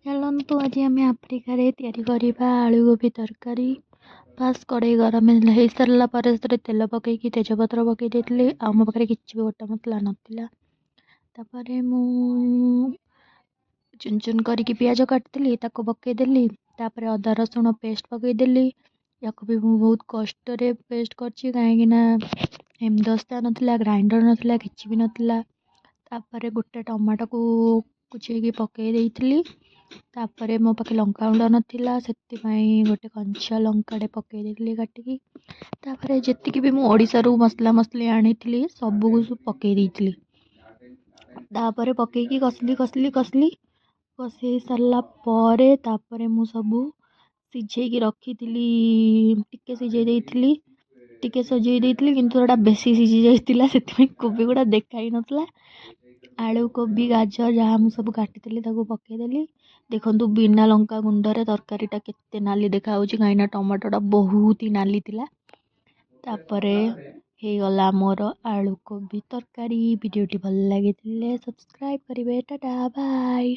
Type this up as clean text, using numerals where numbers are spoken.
चलतु आज आम आफ्रिकार या आलू गोभी तरकारी। फास्ट कड़े गरम हो सारा पर तेल पकईकि तेजपत्र पकई मो पाखे किसी भी गोटा मसला नाला। मु चुन चुन करके पियाज काटिदेली पकईदेली। अदा रसुण पेस्ट पकईदेली। या भी बहुत कष्ट पेस्ट कर कहीं हेमदस्ता नाला ग्राइंडर नाला कि भी नाला। गोटे टमाटो को कुचेकी पकई तापर मो पाखे लंका गुंड नाला से गोटे कंचा लंकाटे पकईदेली काटिकी। जी भी मुझा मसला मसली आनी सब पकई पकईकी कसली कसली कसली कषे सारा पर मु सब सिझे रखी टिके सिझे टिके सजाई किंतु बेसी सिझी जाइए से कोबी गुड़ा देखा ही नाला। आलू कोबी गाजर जहाँ मुझे सब काटी पकईदेली। देखु बिना लंका गुंडरे तरकारीटा केते नाली देखा कहीं टमाटोटा बहुत ही नाली थिला। हे गला मोर आलू कोबी तरकारी। वीडियोटी भल लगी सब्सक्राइब करेंगे। Tata bye.